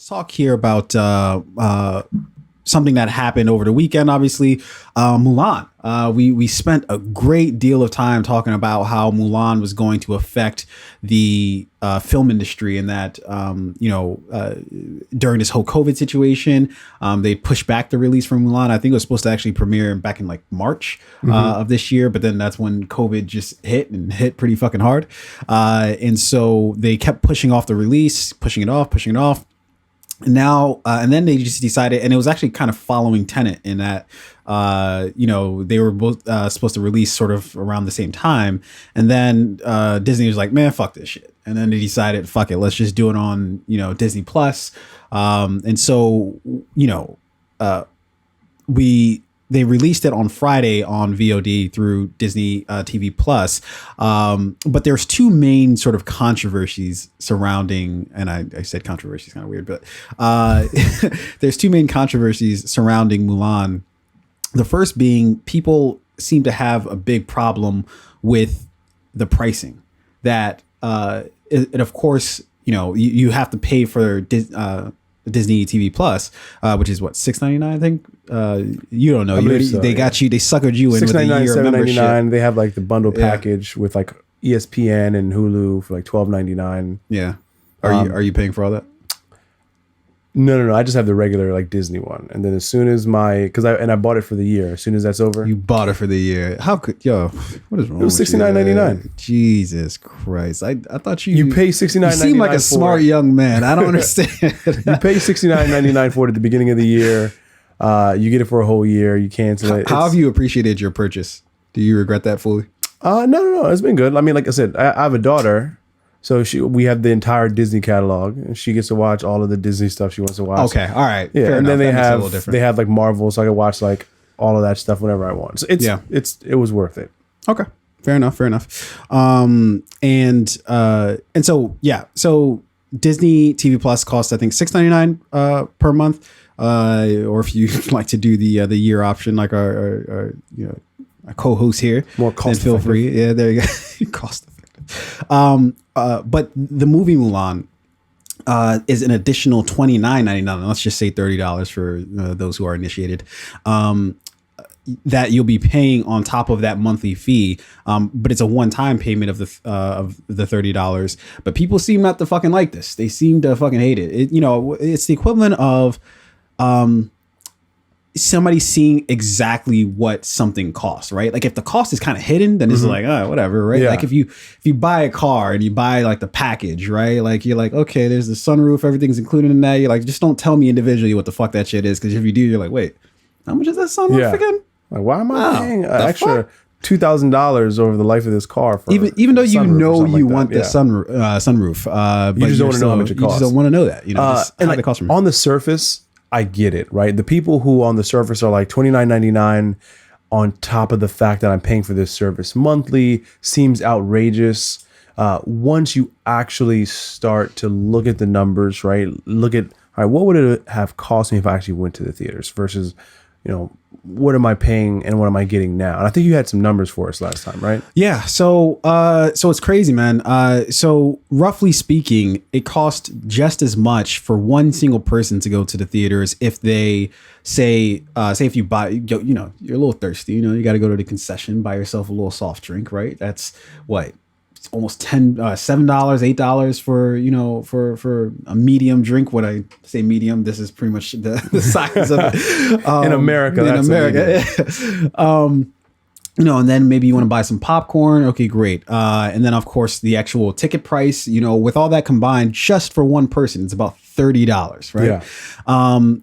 Let's talk here about something that happened over the weekend. Obviously, Mulan. We spent a great deal of time talking about how Mulan was going to affect the film industry, and that during this whole COVID situation, they pushed back the release for Mulan. I think it was supposed to actually premiere back in like March of this year, but then that's when COVID just hit pretty fucking hard, and so they kept pushing off the release, pushing it off. Now and then they just decided, and it was actually kind of following Tenet in that they were both supposed to release sort of around the same time, and then Disney was like, man, fuck this shit, and then they decided, fuck it, let's just do it on Disney Plus, and so they released it on Friday on VOD through Disney TV Plus. But there's two main sort of controversies surrounding, and I said controversy is kind of weird, but there's two main controversies surrounding Mulan. The first being, people seem to have a big problem with the pricing, that it of course, you have to pay for Disney TV Plus, which is what, $6.99, I think. You don't know. They got you. They suckered you in with a year membership. They have like the bundle package with like ESPN and Hulu for like $12.99. Yeah. Are you paying for all that? No. I just have the regular like Disney one, and then as soon as I bought it for the year. As soon as that's over, you bought it for the year. How could what is wrong? It was $69.99. Jesus Christ! I thought you pay $69.99. You seem like a smart young man. I don't understand. You pay $69.99 for it at the beginning of the year. You get it for a whole year. You cancel it. How have you appreciated your purchase? Do you regret that fully? No. It's been good. I mean, like I said, I have a daughter. So we have the entire Disney catalog, and she gets to watch all of the Disney stuff she wants to watch. Okay, all right. Yeah, fair and enough. then they have like Marvel, so I can watch like all of that stuff whenever I want. So it was worth it. Okay, fair enough. So Disney TV Plus costs, I think, $6.99 per month, or if you like to do the year option, like our co-host here, more cost then feel free. Yeah, there you go. Cost effective. But the movie Mulan is an additional $29.99. Let's just say $30 for those who are initiated. That you'll be paying on top of that monthly fee, but it's a one-time payment of the $30. But people seem not to fucking like this. They seem to fucking hate it. It's the equivalent of somebody seeing exactly what something costs, right? Like if the cost is kind of hidden, then it's like, oh, whatever, right? Yeah. Like if you buy a car and you buy like the package, right? Like you're like, okay, there's the sunroof, everything's included in that. You're like, just don't tell me individually what the fuck that shit is, because if you do, you're like, wait, how much is that sunroof again? Like, why am I paying an extra $2,000 over the life of this car? For even though you want the sunroof, but you just don't want to know how much it costs. You just don't want to know that, and like, cost on the surface, I get it, right? The people who on the surface are like $29.99 on top of the fact that I'm paying for this service monthly seems outrageous. Once you actually start to look at the numbers, right? Look at, all right, what would it have cost me if I actually went to the theaters versus, what am I paying and what am I getting now? And I think you had some numbers for us last time, right? Yeah. So it's crazy, man. So roughly speaking, it cost just as much for one single person to go to the theaters if they say if you buy, you're a little thirsty, you got to go to the concession, buy yourself a little soft drink, right? That's what? It's almost $7, $8 for a medium drink. When I say medium, this is pretty much the size of it. In America. And then maybe you want to buy some popcorn. Okay, great. And then of course the actual ticket price, with all that combined, just for one person, it's about $30, right? Yeah.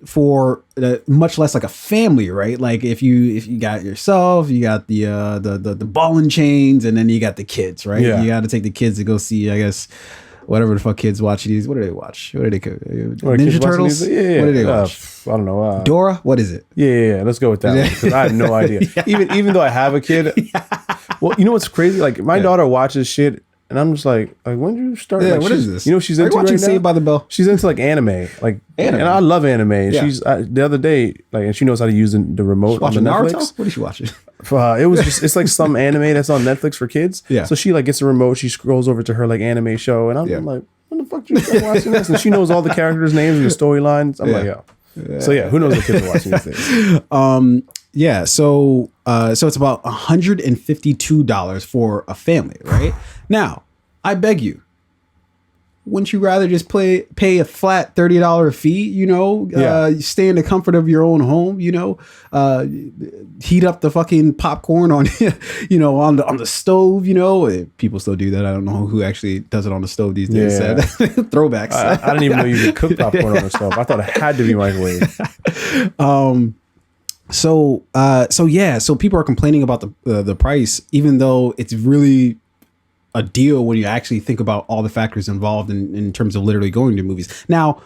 For much less like a family, right? Like if you got yourself, you got the ball and chains, and then you got the kids, right? Yeah. You got to take the kids to go see, I guess, whatever the fuck kids watch these. What do they watch? What do they? Ninja Turtles? Yeah. What do they watch? I don't know. Dora? What is it? Yeah. Let's go with that one, because I have no idea. Even though I have a kid. Well, you know what's crazy? Like my daughter watches shit, and I'm just like when did you start? Yeah, like, what is this? You know what she's into watching right now? Saved by the Bell? She's into like anime, and I love anime. Yeah. She's the other day, and she knows how to use the remote on the Netflix. Naruto? What is she watching? It was just, it's like some anime that's on Netflix for kids. Yeah. So she like gets a remote, she scrolls over to her like anime show, and I'm like, when the fuck you start watching this? And she knows all the characters' names and the storylines. I'm like, yo. So yeah, who knows what kids are watching these things? Yeah, so it's about $152 for a family, right? Now, I beg you, wouldn't you rather just pay a flat $30 fee, stay in the comfort of your own home, heat up the fucking popcorn on on the stove, people still do that. I don't know who actually does it on the stove these days. Yeah. Throwbacks. I didn't even know you could cook popcorn on the stove. I thought it had to be microwave. So people are complaining about the price, even though it's really a deal when you actually think about all the factors involved in terms of literally going to movies. Now,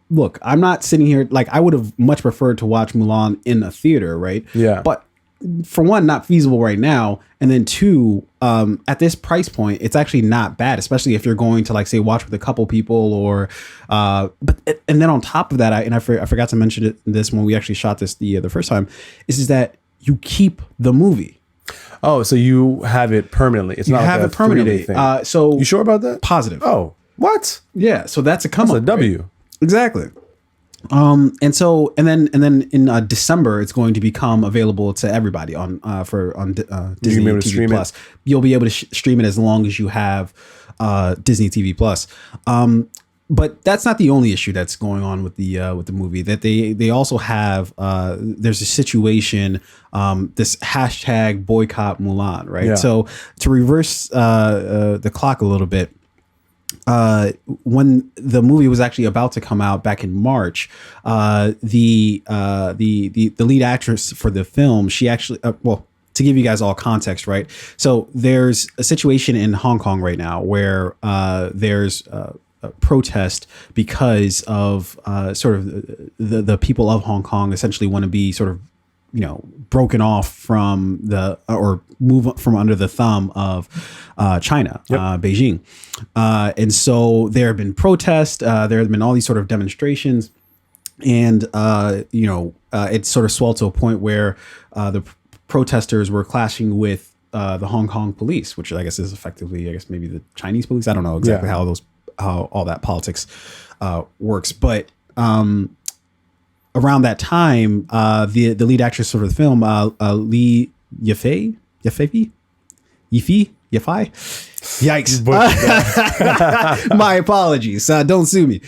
look, I'm not sitting here like I would have much preferred to watch Mulan in a theater, right? Yeah. But for one, not feasible right now, and then two, at this price point, it's actually not bad, especially if you're going to like say watch with a couple people or, and then on top of that, I forgot to mention this when we actually shot this the first time, is that you keep the movie. Oh, so you have it permanently. It's not like a 3-day thing. So you sure about that? Positive. Oh, what? Yeah. So that's a come That's up. a W. Right? Exactly. And then in December it's going to become available to everybody on Disney TV Plus. You'll be able to stream it as long as you have Disney TV Plus. But that's not the only issue that's going on with the movie. That they also have there's a situation, this hashtag boycott Mulan, right? Yeah. So to reverse the clock a little bit, when the movie was actually about to come out back in March, the lead actress for the film, she actually to give you guys all context, right? So there's a situation in Hong Kong right now where there's protest because of sort of the people of Hong Kong essentially want to be sort of broken off from or move from under the thumb of China, Yep. Beijing, and so there have been protests. There have been all these sort of demonstrations, and it sort of swelled to a point where the protesters were clashing with the Hong Kong police, which I guess is effectively, maybe the Chinese police. I don't know exactly how all that politics works, but around that time, the lead actress for the film, Li Yifei, yikes! My apologies. Don't sue me.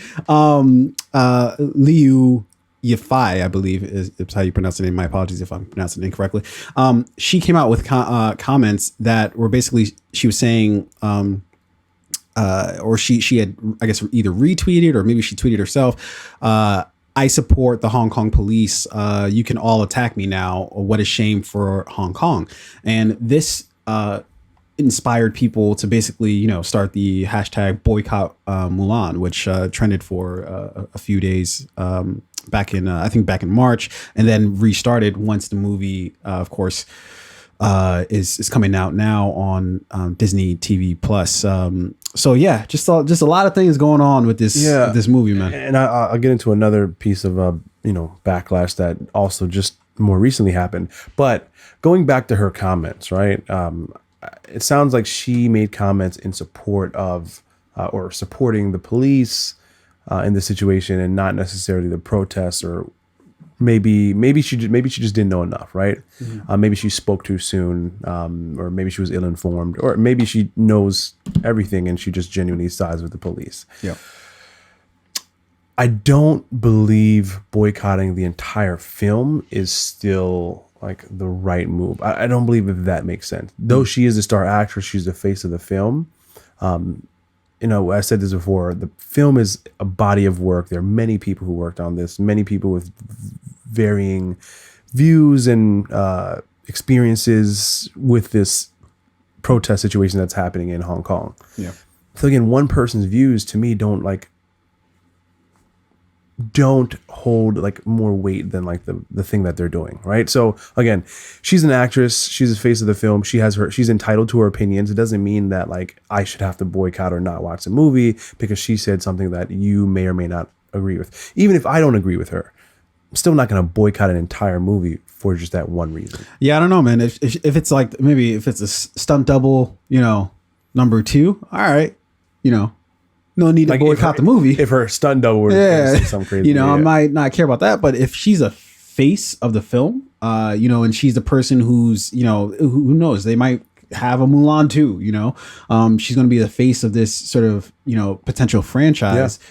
Liu Yifei, I believe is how you pronounce the name. My apologies if I'm pronouncing it incorrectly. She came out with comments that were basically, she was saying, or she had, I guess, either retweeted or maybe she tweeted herself. I support the Hong Kong police. You can all attack me now. What a shame for Hong Kong. And this inspired people to basically, start the hashtag boycott Mulan, which trended for a few days back in March, and then restarted once the movie, of course, is coming out now on Disney TV Plus. So yeah, just a lot of things going on with this movie, man. And I'll get into another piece of backlash that also just more recently happened. But going back to her comments, right? It sounds like she made comments in support of or supporting the police in this situation, and not necessarily the protests, or maybe she just didn't know enough, right? Mm-hmm. Maybe she spoke too soon, or maybe she was ill-informed, or maybe she knows everything and she just genuinely sides with the police. Yeah. I don't believe boycotting the entire film is still like the right move. I don't believe if that makes sense. Though she is a star actress, she's the face of the film. I said this before, the film is a body of work. There are many people who worked on this, many people with varying views and experiences with this protest situation that's happening in Hong Kong. Yeah. So again, one person's views to me don't hold like more weight than like the thing that they're doing, right? So again, she's an actress, she's the face of the film, she's entitled to her opinions. It doesn't mean that like I should have to boycott or not watch the movie because she said something that you may or may not agree with. Even if I don't agree with her, I'm still not going to boycott an entire movie for just that one reason. Yeah, I don't know, man. If it's like, maybe if it's a stunt double, number 2, all right, no need to boycott the movie. If her stunt double were to say something crazy, I might not care about that. But if she's a face of the film, and she's the person who's, who knows, they might have a Mulan too, she's going to be the face of this sort of, potential franchise. Yeah.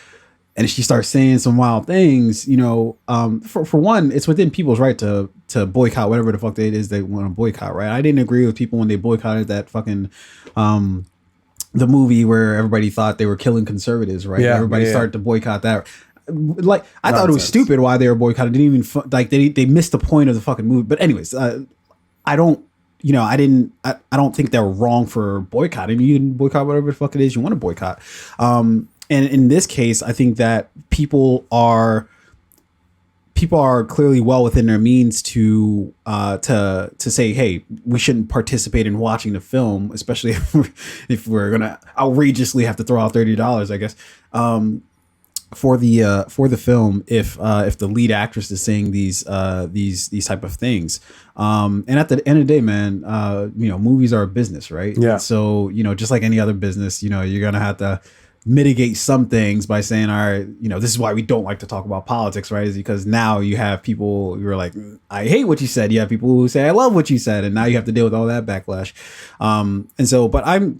And if she starts saying some wild things, for one, it's within people's right to boycott whatever the fuck it is they want to boycott, right? I didn't agree with people when they boycotted that fucking the movie where everybody thought they were killing conservatives, right? Yeah, everybody started to boycott that. Like, I thought it was stupid why they were boycotted. Didn't even they missed the point of the fucking movie. But anyways, I don't think they're wrong for boycotting. You can boycott whatever the fuck it is you want to boycott. And in this case, I think that people are clearly well within their means to say, hey, we shouldn't participate in watching the film, especially if we're gonna outrageously have to throw out $30, I guess, for the film if the lead actress is saying these type of things. And at the end of the day, man, movies are a business, right? Yeah. So just like any other business, you're gonna have to mitigate some things by saying, all right, this is why we don't like to talk about politics, right? Is because now you have people who are like, I hate what you said. You have people who say, I love what you said. And now you have to deal with all that backlash. And so, but I'm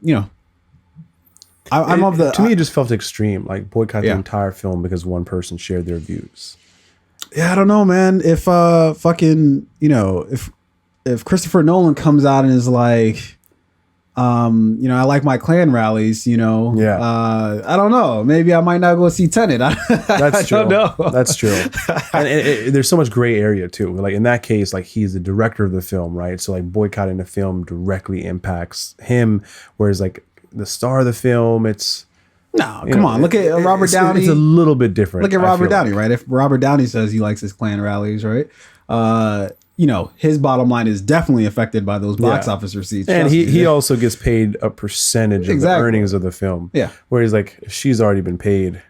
of the... To me, it just felt extreme, like boycott the entire film because one person shared their views. Yeah, I don't know, man. If if Christopher Nolan comes out and is like... I like my Klan rallies, I don't know. Maybe I might not go see Tenet. That's true. I don't know. That's true. And there's so much gray area too. Like in that case, like he's the director of the film, right? So like boycotting the film directly impacts him. Whereas like the star of the film, it's... No, come on. Look at Robert Downey. It's a little bit different. Look at Robert Downey, right? If Robert Downey says he likes his Klan rallies, right? His bottom line is definitely affected by those box office receipts. And he also gets paid a percentage of the earnings of the film. Yeah. Whereas like she's already been paid.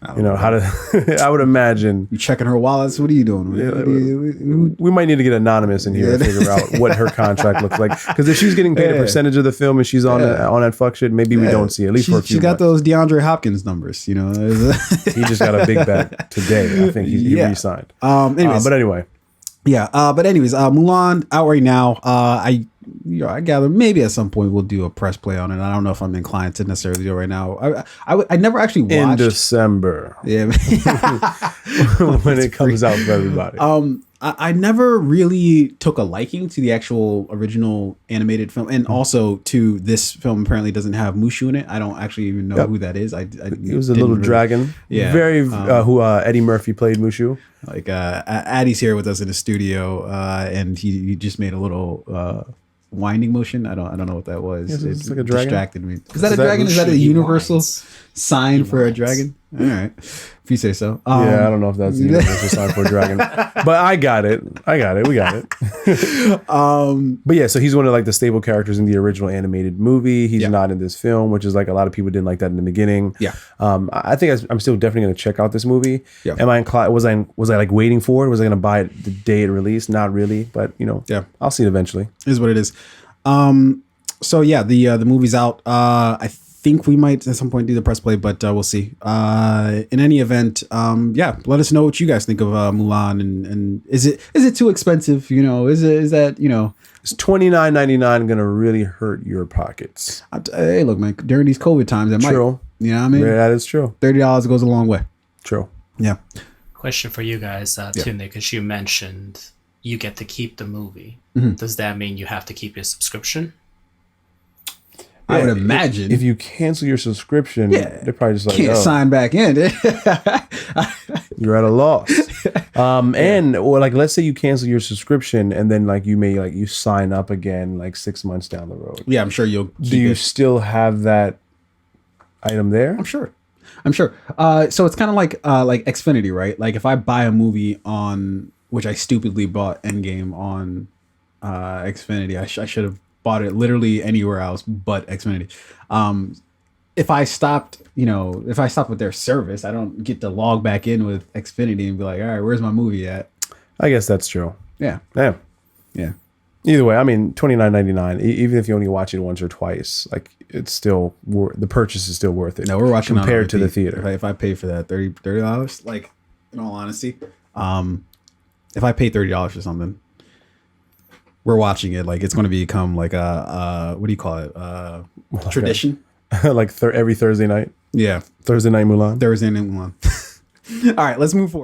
How to I would imagine. You checking her wallets? What are you doing? We might need to get Anonymous in here to figure out what her contract looks like. Because if she's getting paid a percentage of the film and she's on that fuck shit, maybe we don't see it, at least for a few She's got those DeAndre Hopkins numbers, He just got a big bag today. I think he re-signed. But anyway. Yeah, but anyways, Mulan out right now. I gather maybe at some point we'll do a press play on it. I don't know if I'm inclined to necessarily do it right now. I never actually watched in December. Yeah, when it comes out for everybody. I never really took a liking to the actual original animated film, and also to this film. Apparently, doesn't have Mushu in it. I don't actually even know who that is. He was a little dragon. Yeah, who Eddie Murphy played Mushu. Like Addie's here with us in the studio, and he just made a little winding motion. I don't know what that was. Yes, it like a dragon. Distracted me. Is that a dragon? Is that a universal sign for a dragon? All right, if you say so. Yeah, I don't know if that's the universal sign for a dragon, but I got it. We got it. But yeah, so he's one of like the stable characters in the original animated movie. He's not in this film, which is like a lot of people didn't like that in the beginning. Yeah. I think I'm still definitely going to check out this movie. Yeah. Am I inclined? Was I like waiting for it? Was I going to buy it the day it released? Not really, but I'll see it eventually. It is what it is. So yeah, the movie's out. I think we might at some point do the press play, but we'll see. In any event, let us know what you guys think of Mulan, and is it too expensive? Is that is $29.99 gonna really hurt your pockets? Hey, look, man, during these COVID times, that true. Might. You know what I mean? Yeah, that is true. $30 goes a long way. True. Yeah. Question for you guys, Tunde, because you mentioned you get to keep the movie. Mm-hmm. Does that mean you have to keep your subscription? I would imagine if you cancel your subscription, they're probably just like, can't sign back in. You're at a loss. Or like, let's say you cancel your subscription and then like you may like you sign up again like 6 months down the road. Yeah, I'm sure you'll. Do you still have that item there? I'm sure. So it's kind of like Xfinity, right? Like if I buy a movie on, which I stupidly bought Endgame on Xfinity, I should have bought it literally anywhere else but Xfinity. If I stopped with their service, I don't get to log back in with Xfinity and be like, all right, where's my movie at? I guess that's true. Yeah. Yeah. Yeah. Either way, I mean, $29.99. Even if you only watch it once or twice, like it's still the purchase is still worth it. No, we're watching compared to the repeat. theater. If I pay for that $30, like in all honesty, if I pay $30 for something, we're watching it. Like it's going to become like a what do you call it? Tradition. Like every Thursday night. Yeah, Thursday night Mulan. Thursday night Mulan. All right, let's move forward.